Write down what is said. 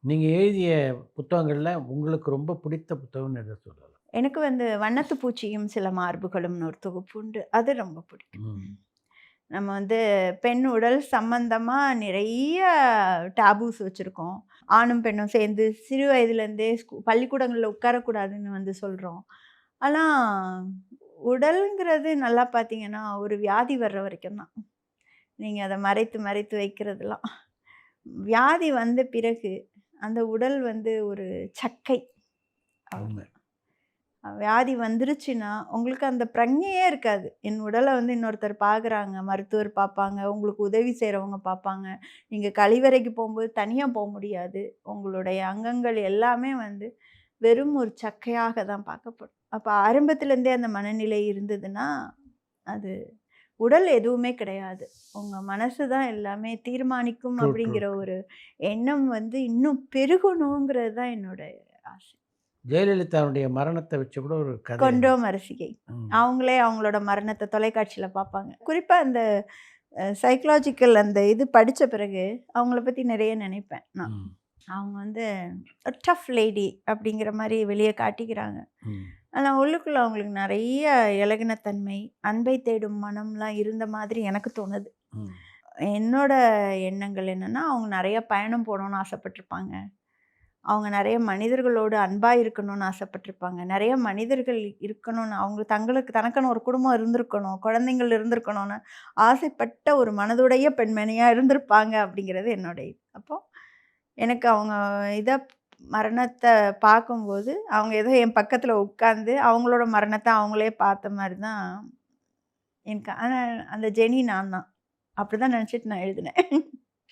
நீங்க எழுதிய புத்தகங்கள்ல உங்களுக்கு ரொம்ப பிடித்த புத்தகம்னு எத சொல்லலாம்? எனக்கு வந்து "வண்ணத்து பூச்சியும் சில மார்புகளும்னு" ஒரு தொகுப்பு உண்டு. அது ரொம்ப பிடிக்கும். ம். நம்ம வந்து பெண் உடல் சம்பந்தமா நிறைய டாபூஸ் வச்சிருக்கோம். ஆணும், பெண்ணும் சேர்ந்து சிறு வயதிலேருந்தே பள்ளிக்கூடங்கள்ல உட்காரக்கூடாதுன்னு வந்து சொல்றோம். ஆனா, உடல்ங்கிறது நல்லா பார்த்தீங்கன்னா, ஒரு வியாதி வர்ற வரைக்கும் தான். நீங்க அத மறைத்து, மறைத்து வைக்கிறதெல்லாம். வியாதி வந்த பிறகு, அந்த உடல் வந்து ஒரு சக்கை. உண்மை. அவ்வளோதான். வியாதி வந்துருச்சுன்னா, உங்களுக்கு அந்த பிரக்ஞையே இருக்காது. என் உடல வந்து இன்னொருத்தர் பார்க்குறாங்க, மருத்துவர் பார்ப்பாங்க, உங்களுக்கு உதவி செய்றவங்க பார்ப்பாங்க. நீங்க கழிவறைக்கு போம்போது தனியா போ முடியாது. உங்களுடைய அங்கங்கள் எல்லாமே வந்து வெறும் ஒரு சக்கையாக தான் பார்க்கப்படும். அப்ப ஆரம்பத்திலேருந்தே அந்த மனநிலை இருந்ததுன்னா, அது உடல் எதுவுமே கிடையாது. உங்க மனசு தான் எல்லாமே தீர்மானிக்கும் ட்ரூ, ட்ரூ, அப்படிங்கிற ட்ரூ. ஒரு எண்ணம் வந்து இன்னும் பெருகணுங்கிறது தான் என்னோட ஆசை. ஜெயலலிதாவுடைய மரணத்த வச்சு கூட ஒரு கதை. கொண்டோம் ரசிகை. ம். அவங்களே அவங்களோட மரணத்த தொலைக்காட்சியில பார்ப்பாங்க. குறிப்பா அந்த சைக்காலஜிக்கல் அந்த இது படிச்ச பிறகு, அவங்கள பத்தி நெறைய நெனைப்பேன் நான். ம். அவங்க வந்து டஃப் லேடி அப்படிங்கிற மாரி வெளிய காட்டிக்கிறாங்க. ம். ஆனா உள்ளுக்குள்ள அவங்களுக்கு நெறைய இளகினத்தன்மை, அன்பை தேடும் மனம்லாம் இருந்த மாதிரி எனக்கு தோணுது. ம். என்னோட எண்ணங்கள் என்னன்னா, அவங்க நெறைய பயணம் போணும்னு ஆசைப்பட்டுருப்பாங்க. அவங்க நெறைய மனிதர்களோடு அன்பா இருக்கணும்னு ஆசைப்பட்டுருப்பாங்க. நெறைய மனிதர்கள் இருக்கணும்னு அவங்க தங்களுக்கு தனக்குன்னு ஒரு குடும்பம் இருந்திருக்கணும், குழந்தைங்கள் இருந்திருக்கணும்னு ஆசைப்பட்ட ஒரு மனதுடைய பெண்மணியா இருந்திருப்பாங்க அப்படிங்கிறது என்னோட இது. அப்போ எனக்கு அவங்க இத மரணத்த பார்க்கும்போது, அவங்க ஏதோ என் பக்கத்துல உட்கார்ந்து அவங்களோட மரணத்த அவங்களே பார்த்த மாரி தான் எனக்கு. ஆனா அந்த ஜெனி நான் தான். அப்படிதான் நெனச்சுட்டு நான் எழுதினேன்.